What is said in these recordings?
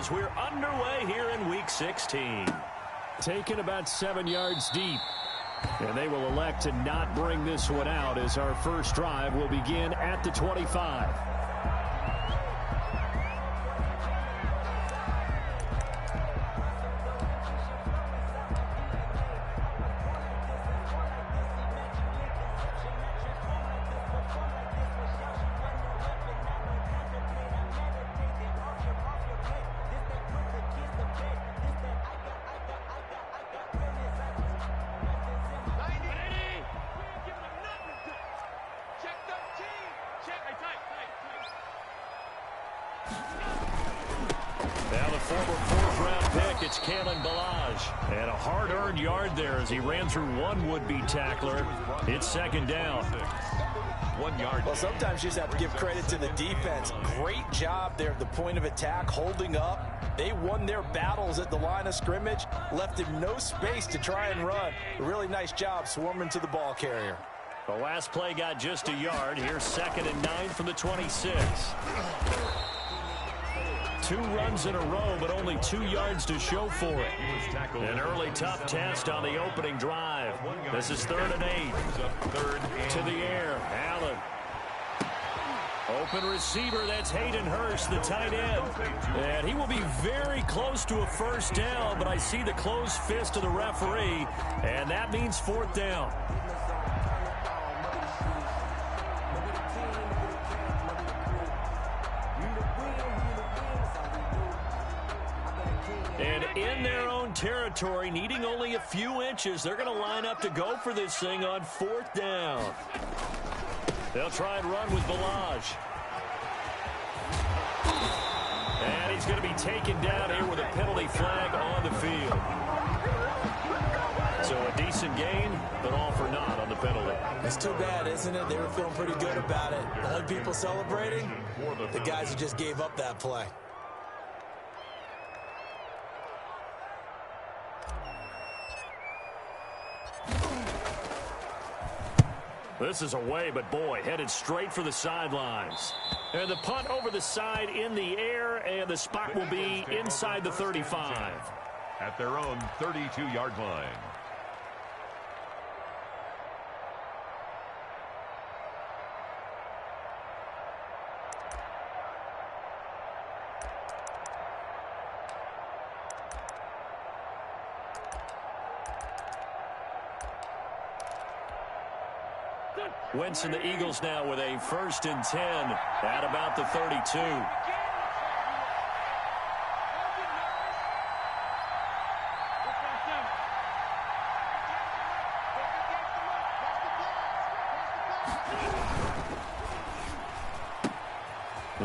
as we're underway here in Week 16. Taken about 7 yards deep. And they will elect to not bring this one out as our first drive will begin at the 25. Now the former fourth-round pick, it's and a hard-earned yard there as he ran through one would-be tackler. It's second down. 1 yard. Well, sometimes you just have to give credit to the defense. Great job there at the point of attack, holding up. They won their battles at the line of scrimmage, left him no space to try and run. A really nice job swarming to the ball carrier. The last play got just a yard. Here's 2nd and 9 from the 26. 2 runs in a row, but only 2 yards to show for it. An early tough test on the opening drive. This is 3rd and 8. To the air. Allen. Open receiver. That's Hayden Hurst, the tight end. And he will be very close to a first down, but I see the closed fist of the referee, and that means 4th down. And in their own territory, needing only a few inches, they're going to line up to go for this thing on 4th down. They'll try and run with Balaj. And he's going to be taken down here with a penalty flag on the field. So a decent gain, but all for naught on the penalty. It's too bad, isn't it? They were feeling pretty good about it. The only people celebrating, the guys who just gave up that play. This is away, but boy, headed straight for the sidelines. And the punt over the side in the air, and the spot will be inside the 35. At their own 32-yard line. Wentz and the Eagles now with a 1st and 10 at about the 32.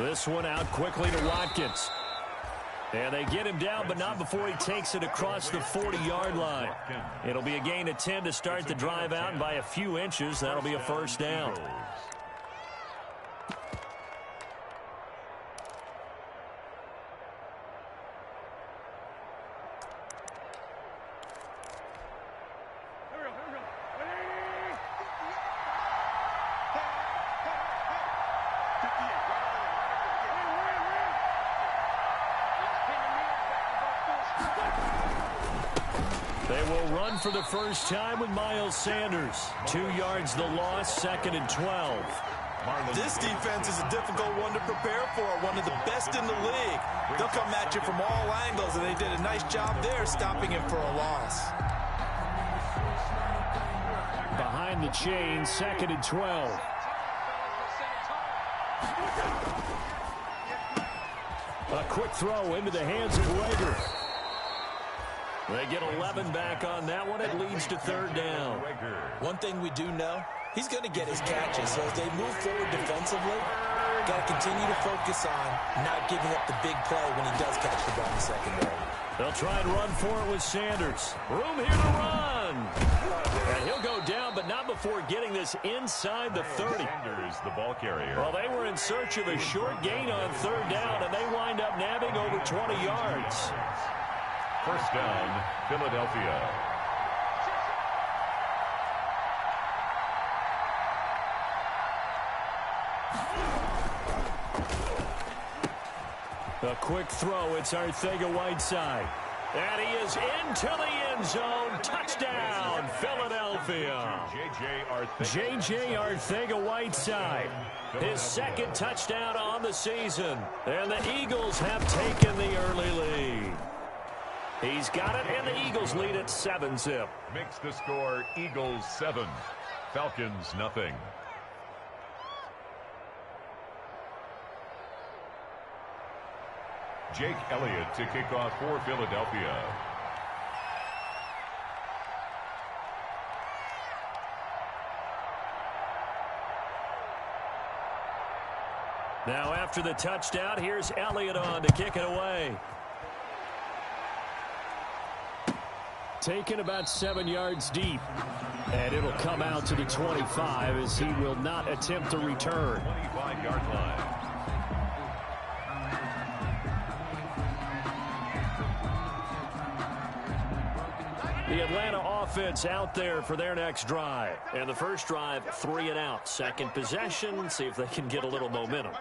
This one out quickly to Watkins. And they get him down, but not before he takes it across the 40-yard line. It'll be a gain of 10 to start the drive out, and by a few inches, that'll be a first down. They will run for the first time with Miles Sanders. 2 yards the loss, 2nd and 12. This defense is a difficult one to prepare for, one of the best in the league. They'll come at you from all angles, and they did a nice job there stopping him for a loss. Behind the chain, 2nd and 12. A quick throw into the hands of Rager. They get 11 back on that one. It leads to 3rd down. One thing we do know, he's going to get his catches. So as they move forward defensively, got to continue to focus on not giving up the big play when he does catch the ball in the secondary. They'll try and run for it with Sanders. Room here to run. And he'll go down, but not before getting this inside the 30. Sanders, the ball carrier. Well, they were in search of a short gain on 3rd down, and they wind up nabbing over 20 yards. First down, Philadelphia. A quick throw. It's Arcega-Whiteside. And he is into the end zone. Touchdown, Philadelphia. J.J. Arcega-Whiteside. His second touchdown on the season. And the Eagles have taken the early lead. He's got it, and the Eagles lead at 7-zip. Makes the score Eagles 7, Falcons nothing. Jake Elliott to kick off for Philadelphia. Now after the touchdown, here's Elliott on to kick it away. Taken about 7 yards deep. And it'll come out to the 25 as he will not attempt to return. 25-yard line. The Atlanta offense out there for their next drive. And the first drive, 3 and out. Second possession, see if they can get a little momentum.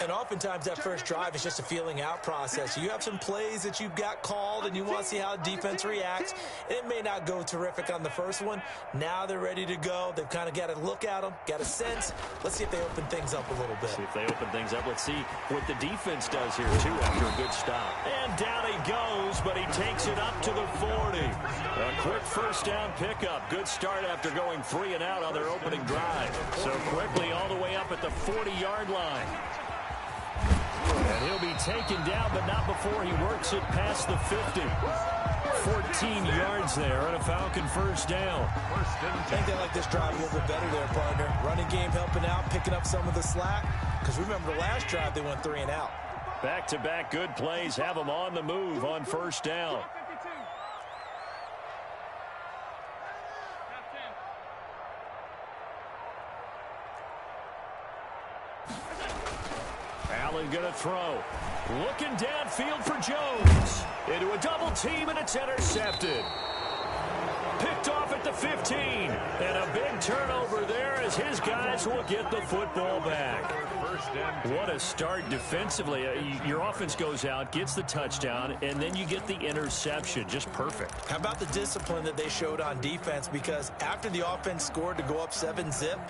And oftentimes that first drive is just a feeling out process. You have some plays that you've got called and you want to see how defense reacts. And it may not go terrific on the first one. Now they're ready to go. They've kind of got to look at them, got a sense. Let's see if they open things up a little bit. See if they open things up. Let's see what the defense does here, too, after a good stop. And down he goes, but he takes it up to the 40. A quick first down pickup. Good start after going 3 and out on their opening drive. So quickly all the way up at the 40-yard line. And he'll be taken down, but not before he works it past the 50. 14 yards there and a Falcon first down. I think they like this drive a little bit better there, partner. Running game helping out, picking up some of the slack. Because remember the last drive, they went 3 and out. Back-to-back good plays have them on the move on first down. Allen going to throw. Looking downfield for Jones. Into a double team, and it's intercepted. Picked off at the 15. And a big turnover there as his guys will get the football back. What a start defensively. Your offense goes out, gets the touchdown, and then you get the interception. Just perfect. How about the discipline that they showed on defense? Because after the offense scored to go up 7-zip,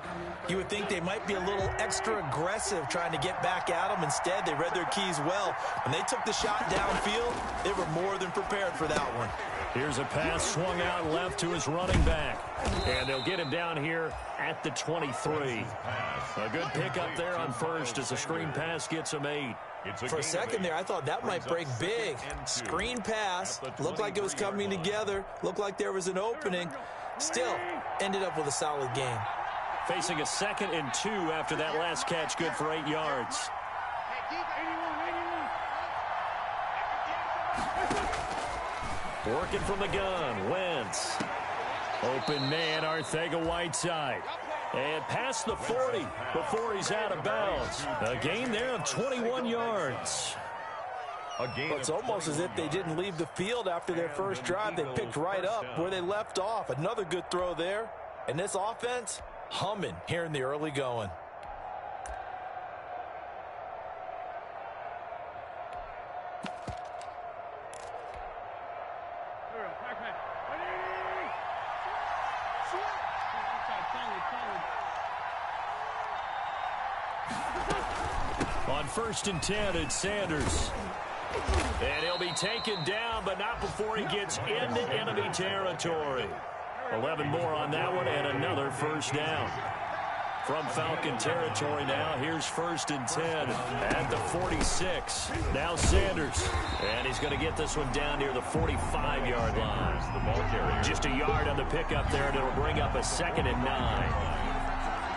you would think they might be a little extra aggressive trying to get back at them. Instead, they read their keys well. When they took the shot downfield, they were more than prepared for that one. Here's a pass swung out left to his running back. And they'll get him down here at the 23. A good pickup there on first as a screen pass gets him 8. For a second there, I thought that might break big. Screen pass. Looked like it was coming together. Looked like there was an opening. Still, ended up with a solid game. Facing a 2nd and 2 after that last catch, good for 8 yards. Working from the gun, Wentz. Open man, Arcega-Whiteside. And past the 40 before he's out of bounds. A gain there of 21 yards. It's almost as if they didn't leave the field after their first drive. They picked right up where they left off. Another good throw there. And this offense, humming here in the early going. On 1st and 10, it's Sanders. And he'll be taken down, but not before he gets into enemy territory. 11 more on that one, and another first down. From Falcon territory now, here's 1st and 10 at the 46. Now Sanders, and he's going to get this one down near the 45-yard line. Just a yard on the pickup there, and it'll bring up a 2nd and 9.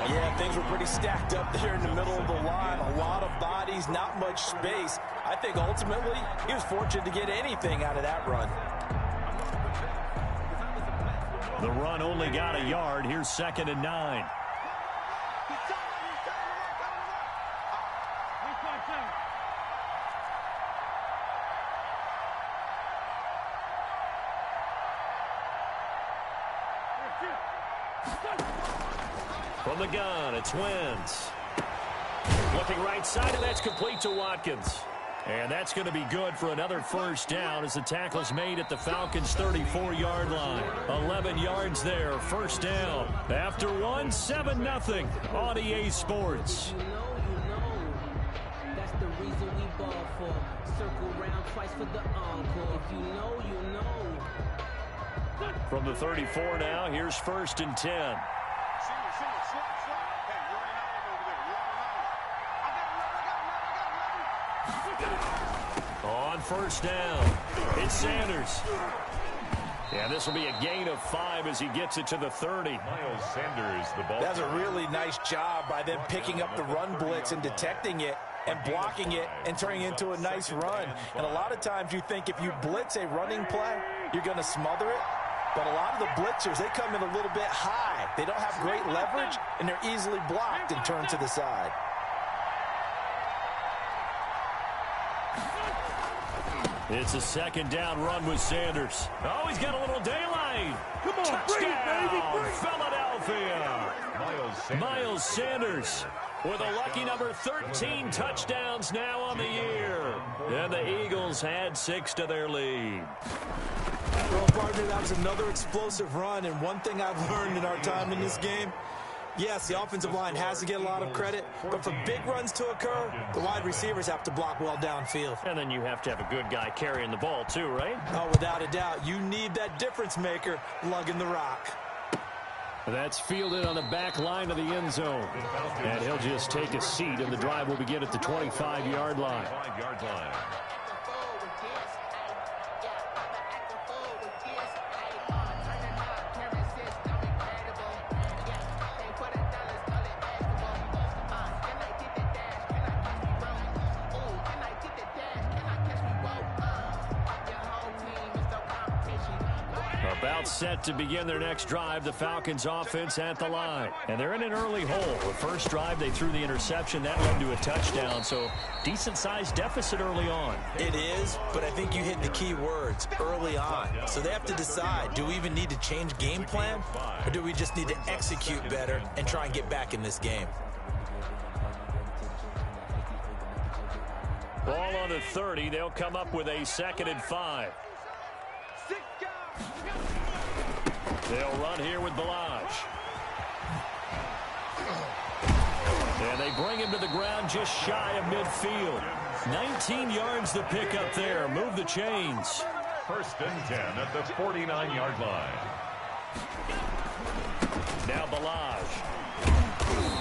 Yeah, things were pretty stacked up there in the middle of the line. A lot of bodies, not much space. I think ultimately he was fortunate to get anything out of that run. The run only got a yard. Here's 2nd and 9. From the gun, it's Wentz. Looking right side, and that's complete to Watkins. And that's going to be good for another first down as the tackle is made at the Falcons' 34-yard line. 11 yards there, first down. After one, 7-0 on EA Sports. That's the reason we ball for. Circle round twice for the encore. If you know, you know. From the 34 now, here's first and 10. On first down, it's Sanders. Yeah, this will be a gain of 5 as he gets it to the 30. Miles Sanders, the ball. That's a really nice job by them picking up the run blitz and detecting it and blocking it and turning it into a nice run. And a lot of times you think if you blitz a running play, you're going to smother it. But a lot of the blitzers, they come in a little bit high. They don't have great leverage, and they're easily blocked and turned to the side. It's a second down run with Sanders. Oh, he's got a little daylight. Come on, touchdown, Philadelphia. Miles Sanders with a lucky number 13 touchdowns now on the year. And the Eagles had 6 to their lead. Well, partner, that was another explosive run, and one thing I've learned in our time in this game, yes, the offensive line has to get a lot of credit, but for big runs to occur, the wide receivers have to block well downfield. And then you have to have a good guy carrying the ball too, right? Oh, without a doubt. You need that difference maker lugging the rock. That's fielded on the back line of the end zone. And he'll just take a seat, and the drive will begin at the 25-yard line. About set to begin their next drive, the Falcons offense at the line. And they're in an early hole. The first drive, they threw the interception. That led to a touchdown, so decent-sized deficit early on. It is, but I think you hit the key words, early on. So they have to decide, do we even need to change game plan, or do we just need to execute better and try and get back in this game? Ball on the 30. They'll come up with a 2nd and 5. They'll run here with Balaj. And they bring him to the ground just shy of midfield. 19 yards to pick up there. Move the chains. First and 10 at the 49-yard line. Now Balaj.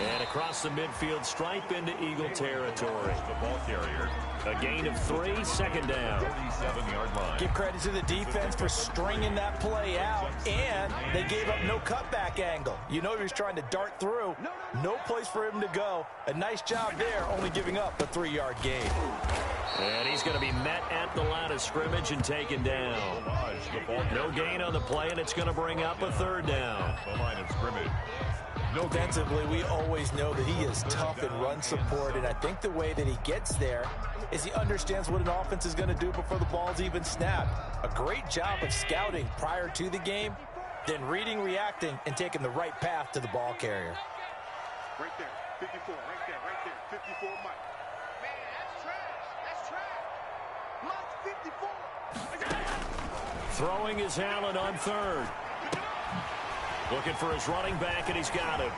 And across the midfield stripe into Eagle territory. The ball carrier. A gain of 3, 2nd down. 37-yard line. Give credit to the defense for stringing that play out, and they gave up no cutback angle. You know he was trying to dart through. No place for him to go. A nice job there, only giving up a 3-yard gain. And he's going to be met at the line of scrimmage and taken down. No gain on the play, and it's going to bring up a 3rd down. The line of scrimmage. Defensively, we always know that he is tough in run support, and I think the way that he gets there is he understands what an offense is going to do before the ball's even snapped. A great job of scouting prior to the game, then reading, reacting, and taking the right path to the ball carrier. Right there, 54, right there, 54, Mike. Man, that's trash, Mike 54. Throwing is Allen on 3rd. Looking for his running back, and he's got him.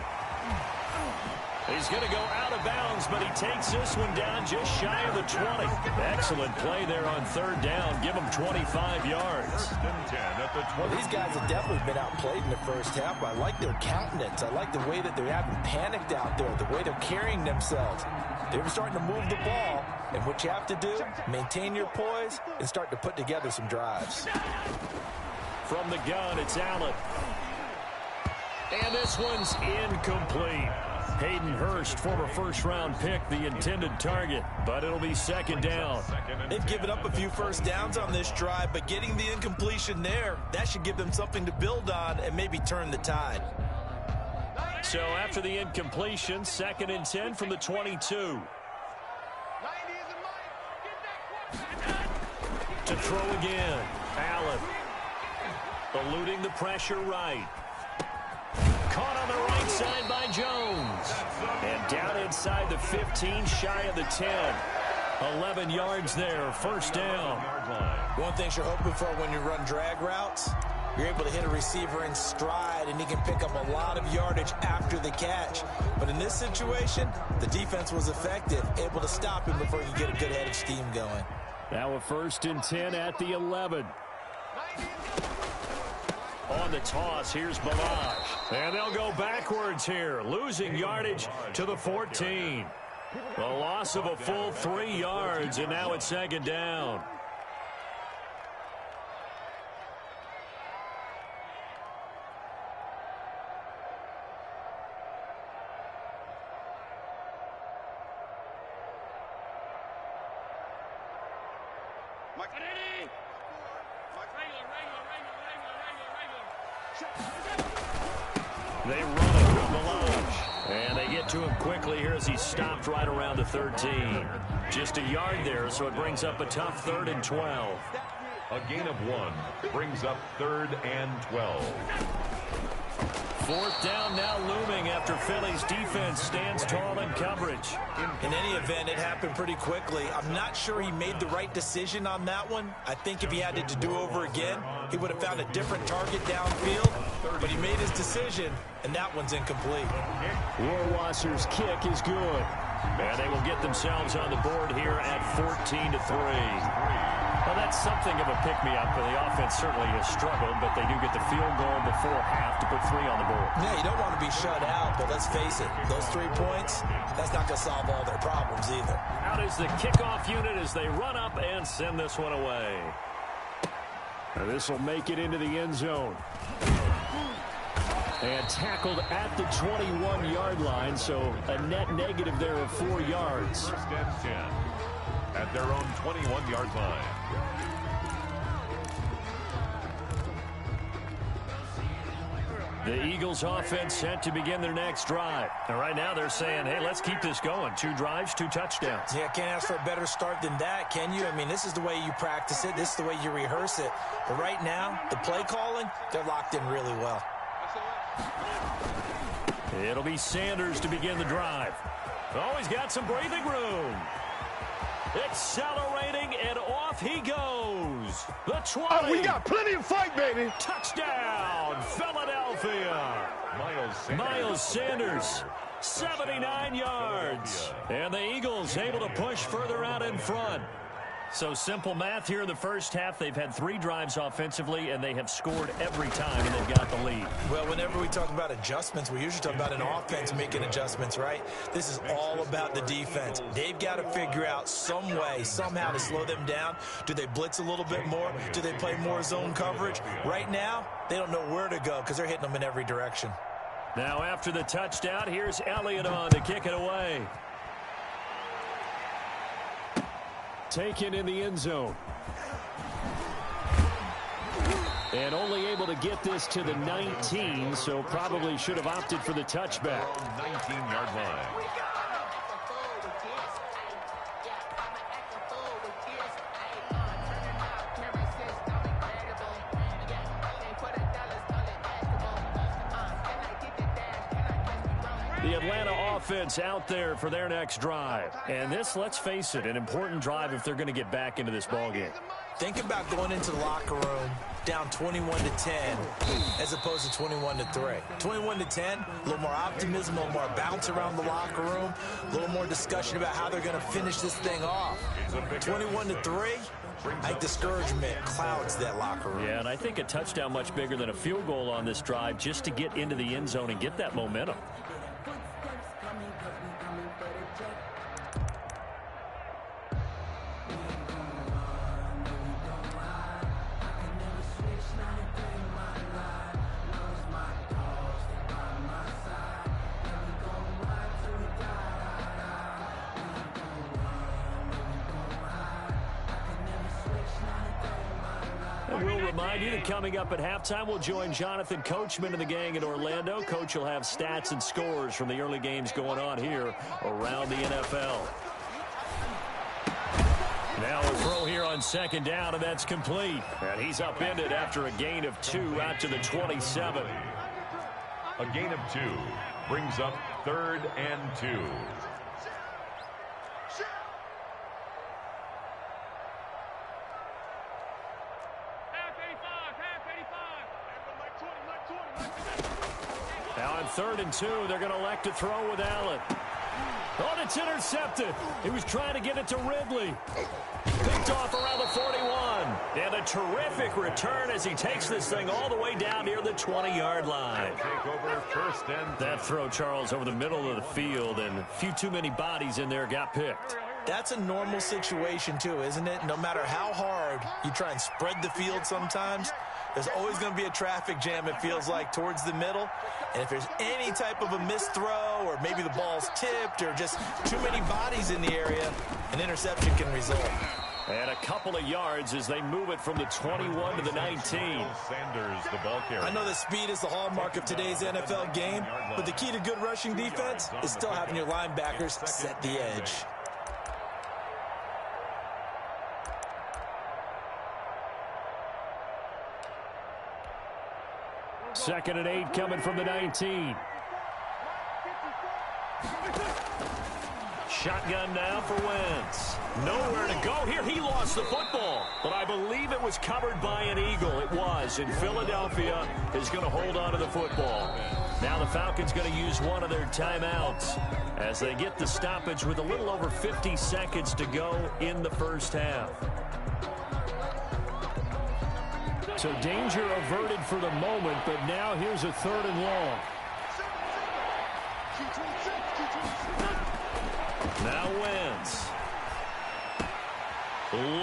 He's going to go out of bounds, but he takes this one down just shy of the 20. Excellent play there on 3rd down. Give him 25 yards. First and 10 at the 20. Well, these guys have definitely been outplayed in the first half. I like their countenance. I like the way that they haven't panicked out there, the way they're carrying themselves. They're starting to move the ball, and what you have to do, maintain your poise and start to put together some drives. From the gun, it's Allen. And this one's incomplete. Hayden Hurst, former first-round pick, the intended target, but it'll be 2nd down. They've given up a few first downs on this drive, but getting the incompletion there, that should give them something to build on and maybe turn the tide. So after the incompletion, 2nd and 10 from the 22. To throw again, Allen. Eluding the pressure right. Caught on the right side by Jones. And down inside the 15, shy of the 10. 11 yards there, first down. One thing you're hoping for when you run drag routes, you're able to hit a receiver in stride, and he can pick up a lot of yardage after the catch. But in this situation, the defense was effective, able to stop him before you get a good head of steam going. Now a 1st and 10 at the 11. On the toss, here's Balaj. And they'll go backwards here, losing yardage to the 14. A loss of a full 3 yards, and now it's 2nd down. They run it with Balaj. And they get to him quickly here as he's stopped right around the 13. Just a yard there, so it brings up a tough 3rd and 12. A gain of 1 brings up 3rd and 12. 4th down now looming after Philly's defense stands tall in coverage. In any event, it happened pretty quickly. I'm not sure he made the right decision on that one. I think if he had it to do over again, he would have found a different target downfield. But he made his decision, and that one's incomplete. Rohrwasser's kick is good. And they will get themselves on the board here at 14-3. Well, that's something of a pick-me-up. The offense certainly has struggled, but they do get the field goal before half to put 3 on the board. Yeah, you don't want to be shut out, but let's face it, those 3 points, that's not going to solve all their problems either. Out is the kickoff unit as they run up and send this one away. This will make it into the end zone. And tackled at the 21-yard line, so a net negative there of 4 yards. 1st and 10 at their own 21-yard line. The Eagles offense set to begin their next drive. And right now they're saying, hey, let's keep this going. 2 drives, 2 touchdowns. Yeah, can't ask for a better start than that, can you? I mean, this is the way you practice it. This is the way you rehearse it. But right now, the play calling, they're locked in really well. It'll be Sanders to begin the drive. Oh, he's got some breathing room. Accelerating, and off he goes. The 20. Oh, we got plenty of fight, baby. Touchdown, Philadelphia. Miles Sanders, 79 yards. And the Eagles able to push further out in front. So simple math here in the first half. They've had 3 drives offensively, and they have scored every time, and they've got the lead. Well, whenever we talk about adjustments, we usually talk about an offense making adjustments, right? This is all about the defense. They've got to figure out some way, somehow to slow them down. Do they blitz a little bit more? Do they play more zone coverage? Right now, they don't know where to go because they're hitting them in every direction. Now after the touchdown, here's Elliott on to kick it away. Taken in the end zone. And only able to get this to the 19, so probably should have opted for the touchback. 19-yard line. The Atlanta offense out there for their next drive. And this, let's face it, an important drive if they're going to get back into this ballgame. Think about going into the locker room down 21-10 as opposed to 21-3. 21-10, a little more optimism, a little more bounce around the locker room, a little more discussion about how they're going to finish this thing off. 21-3, I think discouragement clouds that locker room. Yeah, and I think a touchdown much bigger than a field goal on this drive just to get into the end zone and get that momentum. We'll remind you that coming up at halftime, we'll join Jonathan Coachman and the gang in Orlando. Coach will have stats and scores from the early games going on here around the NFL. Now a throw here on 2nd down, and that's complete. And he's upended after a gain of 2 out to the 27. A gain of 2 brings up 3rd and 2. On 3rd and 2, they're going to elect to throw with Allen. Oh, it's intercepted. He was trying to get it to Ridley. Picked off around the 41. And a terrific return as he takes this thing all the way down near the 20-yard line. Take over 1st and 10. That throw, Charles, over the middle of the field, and a few too many bodies in there got picked. That's a normal situation, too, isn't it? No matter how hard you try and spread the field sometimes, there's always going to be a traffic jam, it feels like, towards the middle. And if there's any type of a missed throw or maybe the ball's tipped or just too many bodies in the area, an interception can result. And a couple of yards as they move it from the 21 to the 19. Sanders, the ball carrier. I know that speed is the hallmark of today's NFL game, but the key to good rushing defense is still having your linebackers set the edge. Second and 8 coming from the 19. Shotgun now for Wentz. Nowhere to go here. He lost the football, but I believe it was covered by an Eagle. It was, and Philadelphia is going to hold on to the football. Now the Falcons going to use one of their timeouts as they get the stoppage with a little over 50 seconds to go in the first half. So danger averted for the moment, but now here's a 3rd and long. Now Wentz.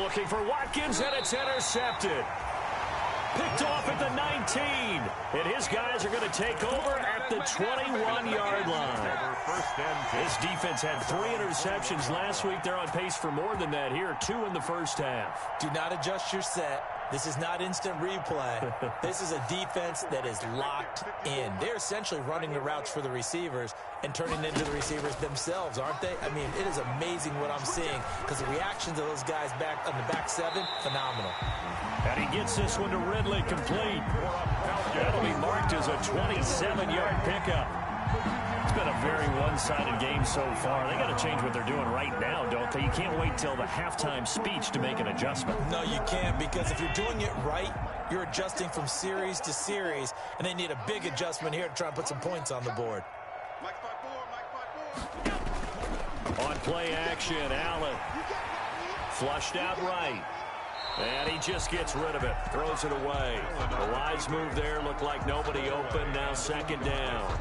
Looking for Watkins, and it's intercepted. Picked off at the 19. And his guys are going to take over at the 21-yard line. This defense had 3 interceptions last week. They're on pace for more than that here. 2 in the first half. Do not adjust your set. This is not instant replay. This is a defense that is locked in. They're essentially running the routes for the receivers and turning into the receivers themselves, aren't they? I mean, it is amazing what I'm seeing because the reactions of those guys back on the back 7, phenomenal. And he gets this one to Ridley, complete. That'll be marked as a 27-yard pickup. It's been a very one-sided game so far. They got to change what they're doing right now, don't they? You can't wait till the halftime speech to make an adjustment. No, you can't, because if you're doing it right, you're adjusting from series to series, and they need a big adjustment here to try and put some points on the board. On play action, Allen. Flushed out right. And he just gets rid of it. Throws it away. The lines move there. Look like nobody open. Now 2nd down.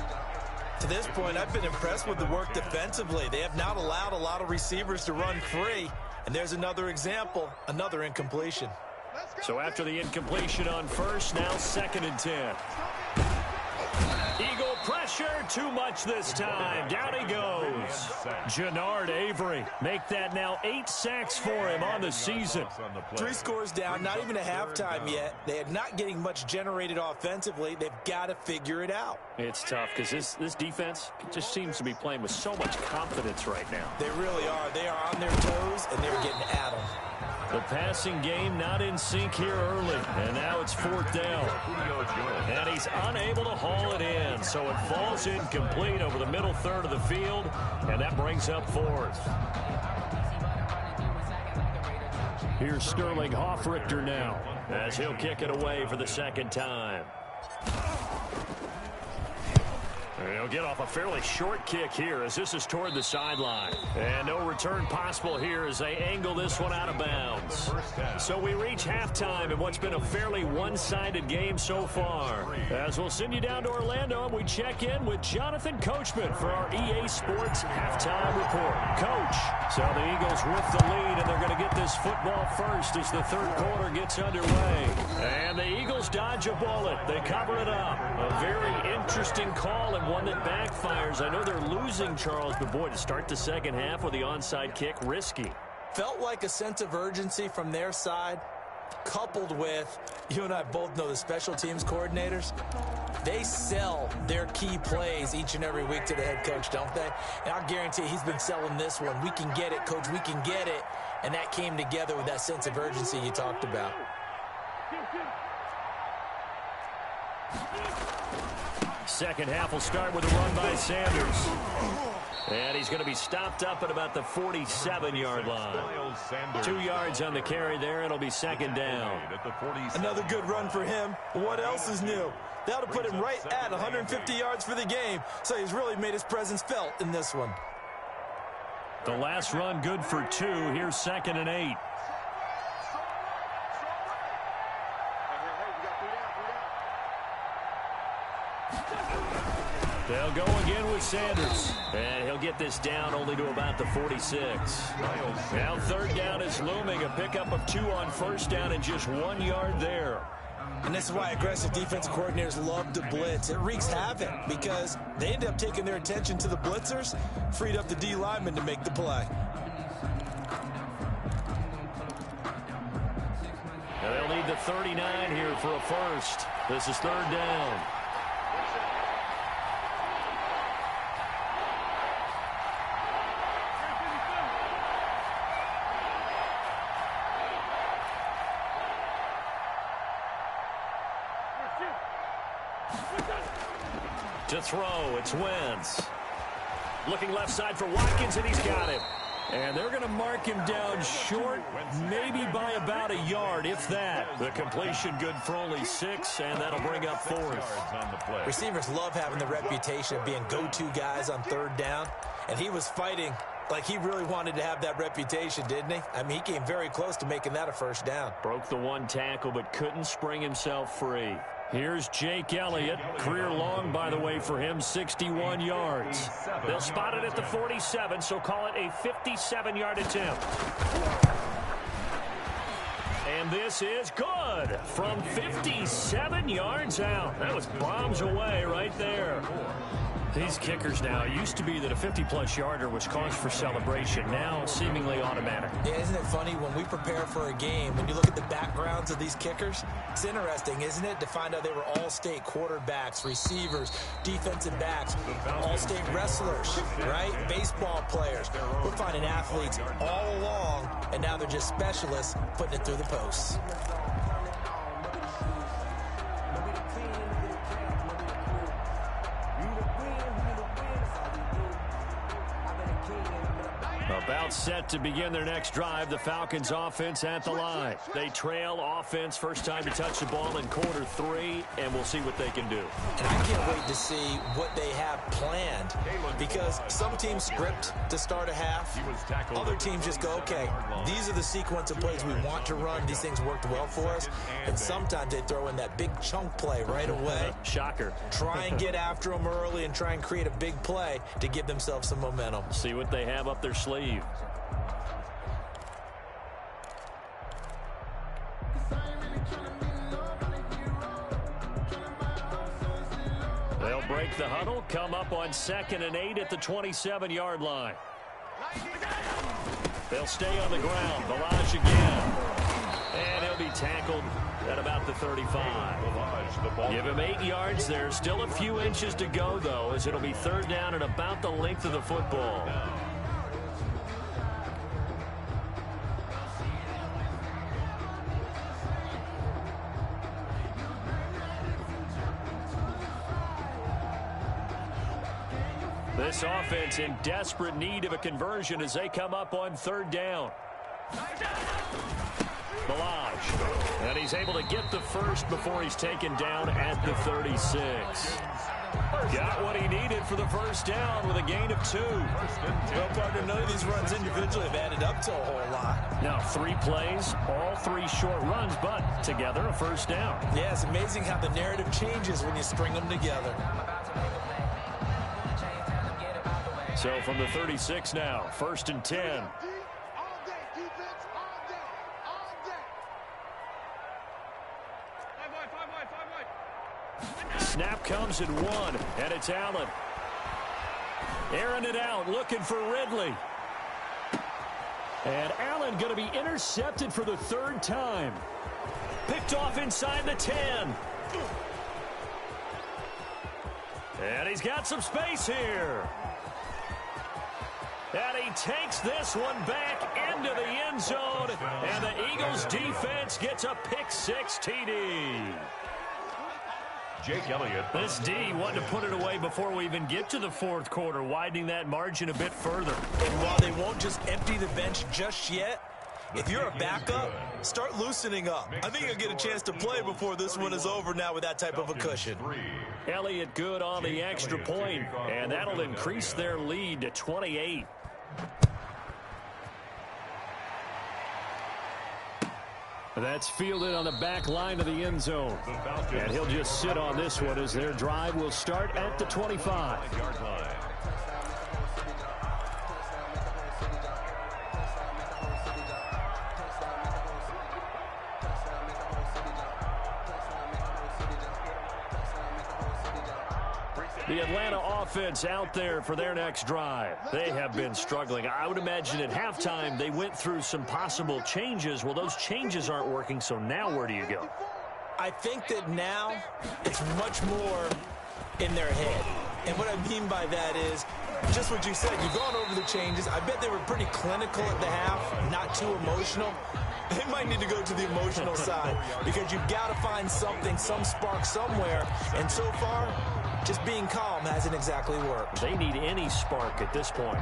To this point, I've been impressed with the work defensively. They have not allowed a lot of receivers to run free. And there's another example, another incompletion. So after the incompletion on 1st, now 2nd and 10. Eagle pressure, too much this time. Down he goes. Jannard Avery, make that now 8 sacks for him on the season. 3 scores down, not even a halftime yet. They are not getting much generated offensively. They've got to figure it out. It's tough because this defense just seems to be playing with so much confidence right now. They really are. They are on their toes, and they're getting at them. The passing game not in sync here early, and now it's 4th down. And he's unable to haul it in, so it falls incomplete over the middle 3rd of the field, and that brings up 4th. Here's Sterling Hoffrichter now, as he'll kick it away for the 2nd time. He'll get off a fairly short kick here as this is toward the sideline. And no return possible here as they angle this one out of bounds. So we reach halftime in what's been a fairly one-sided game so far. As we'll send you down to Orlando, and we check in with Jonathan Coachman for our EA Sports Halftime Report. Coach, so the Eagles with the lead, and they're going to get this football first as the 3rd quarter gets underway. And the Eagles dodge a bullet. They cover it up. A very interesting call and one that backfires. I know they're losing, Charles, but boy, to start the 2nd half with the onside kick, risky. Felt like a sense of urgency from their side, coupled with, you and I both know the special teams coordinators, they sell their key plays each and every week to the head coach, don't they? And I guarantee he's been selling this one. We can get it, coach, we can get it. And that came together with that sense of urgency you talked about. Second half will start with a run by Sanders. And he's going to be stopped up at about the 47-yard line. 2 yards on the carry there. It'll be 2nd down. Another good run for him. What else is new? That'll put him right at 150 yards for the game, so he's really made his presence felt in this one. The last run good for 2. Here's 2nd and 8. They'll go again with Sanders. And he'll get this down only to about the 46. Now 3rd down is looming. A pickup of 2 on 1st down and just 1 yard there. And this is why aggressive defensive coordinators love to blitz. It wreaks havoc because they end up taking their attention to the blitzers, freed up the D lineman to make the play. And they'll need the 39 here for a first. This is 3rd down. To throw, it's Wentz. Looking left side for Watkins, and he's got him. And they're going to mark him down short, maybe by about a yard, if that. The completion good for only 6, and that'll bring up 4th. Receivers love having the reputation of being go-to guys on 3rd down, and he was fighting like he really wanted to have that reputation, didn't he? I mean, he came very close to making that a 1st down. Broke the 1 tackle, but couldn't spring himself free. Here's Jake Elliott. Career long, by the way, for him, 61 yards. They'll spot it at the 47, so call it a 57-yard attempt. And this is good from 57 yards out. That was bombs away right there. These kickers now, it used to be that a 50-plus yarder was cause for celebration. Now, seemingly automatic. Yeah, isn't it funny when we prepare for a game, when you look at the backgrounds of these kickers, it's interesting, isn't it, to find out they were all-state quarterbacks, receivers, defensive backs, all-state wrestlers, right? Baseball players. We're finding athletes all along, and now they're just specialists putting it through the posts. About set to begin their next drive, the Falcons offense at the line. They trail offense, first time to touch the ball in quarter 3, and we'll see what they can do. And I can't wait to see what they have planned, because some teams script to start a half. Other teams just go, okay, these are the sequence of plays we want to run. These things worked well for us. And sometimes they throw in that big chunk play right away. Shocker. Try and get after them early and try and create a big play to give themselves some momentum. See what they have up their sleeve. They'll break the huddle, come up on 2nd and 8 at the 27-yard line. They'll stay on the ground. Balaj again. And he'll be tackled at about the 35. Give him 8 yards. There's still a few inches to go, though, as it'll be 3rd down and about the length of the football. This offense in desperate need of a conversion as they come up on 3rd down. Balaj. And he's able to get the first before he's taken down at the 36. Got what he needed for the 1st down with a gain of 2. Well, partner, none of these runs individually have added up to a whole lot. Now, 3 plays, all 3 short runs, but together a 1st down. Yeah, it's amazing how the narrative changes when you string them together. So from the 36 now, 1st and 10. Snap comes at 1, and it's Allen. Airing it out, looking for Ridley. And Allen going to be intercepted for the 3rd time. Picked off inside the 10. And he's got some space here. And he takes this one back into the end zone. And the Eagles defense gets a pick-6 TD. Jake Elliott. This D wanted to put it away before we even get to the 4th quarter, widening that margin a bit further. And while they won't just empty the bench just yet, if you're a backup, start loosening up. I think you'll get a chance to play before this one is over now with that type of a cushion. Elliott good on the extra point, and that'll increase their lead to 28. That's fielded on the back line of the end zone. And he'll just sit on this one as their drive will start at the 25. The Atlanta offense out there for their next drive. They have been struggling. I would imagine at halftime they went through some possible changes. Well, those changes aren't working, so now where do you go? I think that now it's much more in their head. And what I mean by that is just what you said. You've gone over the changes. I bet they were pretty clinical at the half, not too emotional. They might need to go to the emotional side because you've got to find something, some spark somewhere. And so far, just being calm hasn't exactly worked. They need any spark at this point.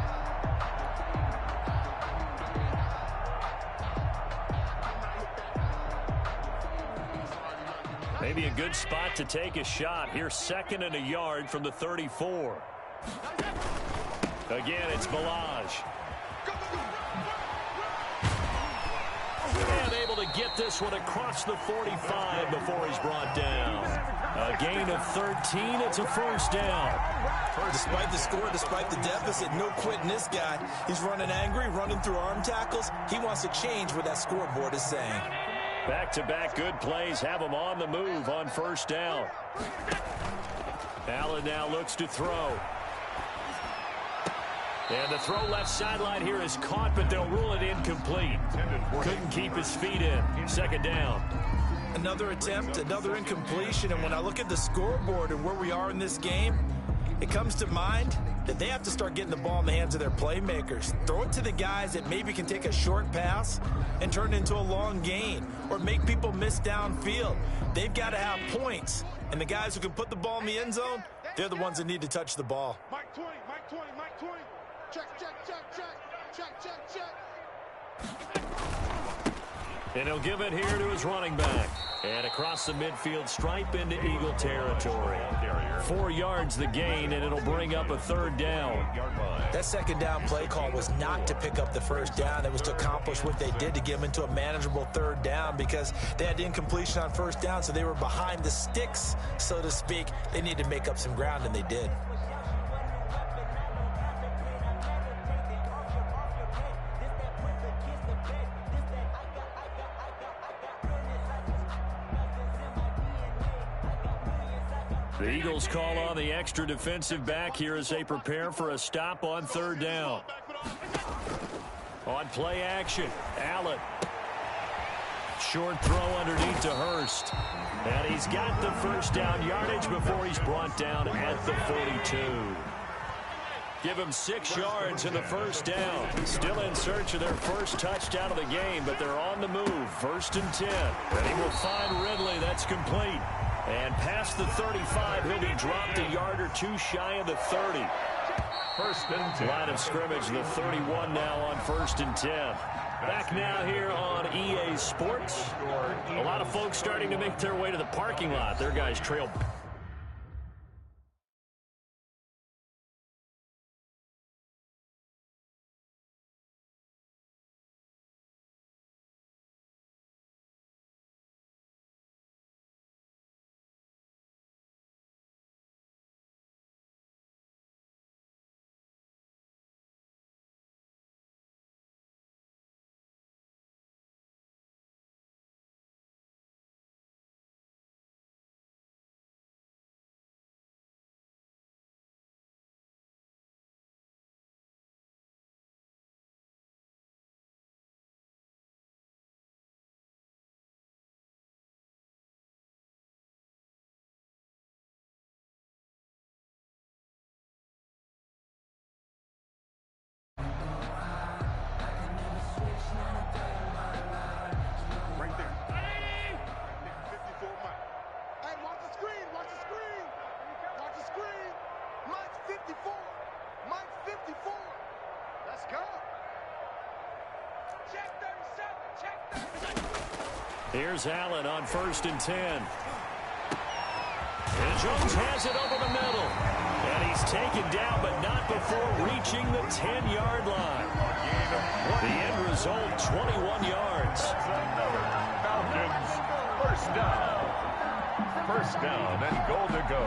Maybe a good spot to take a shot. Here's 2nd and a yard from the 34. Again, it's Balaj. And able to get this one across the 45 before he's brought down. A gain of 13. It's a first down. Despite the score, despite the deficit, no quitting this guy. He's running angry, running through arm tackles. He wants to change what that scoreboard is saying. Back-to-back good plays have him on the move on first down. Allen now looks to throw. And the throw left sideline here is caught, but they'll rule it incomplete. Couldn't keep his feet in. 2nd down. Another attempt, another incompletion, and when I look at the scoreboard and where we are in this game, it comes to mind that they have to start getting the ball in the hands of their playmakers. Throw it to the guys that maybe can take a short pass and turn it into a long gain or make people miss downfield. They've got to have points, and the guys who can put the ball in the end zone, they're the ones that need to touch the ball. Mike 20, Mike 20, Mike 20. Check. And he'll give it here to his running back. And across the midfield stripe into Eagle territory. 4 yards the gain, and it'll bring up a 3rd down. That 2nd down play call was not to pick up the first down. It was to accomplish what they did to get them into a manageable 3rd down because they had incompletion on first down, so they were behind the sticks, so to speak. They needed to make up some ground, and they did. The Eagles call on the extra defensive back here as they prepare for a stop on 3rd down. On play action, Allen. Short throw underneath to Hurst. And he's got the first down yardage before he's brought down at the 42. Give him 6 yards in the first down. Still in search of their first touchdown of the game, but they're on the move. 1st and 10. And he will find Ridley. That's complete. And past the 35, he'll be dropped a yard or 2 shy of the 30. 1st and 10. Line of scrimmage, the 31 now on 1st and 10. Back now here on EA Sports. A lot of folks starting to make their way to the parking lot. Their guys trail Here's Allen on 1st and 10. And Jones has it over the middle. And he's taken down, but not before reaching the 10-yard line. The end result, 21 yards. Falcons, first down. First down and goal to go.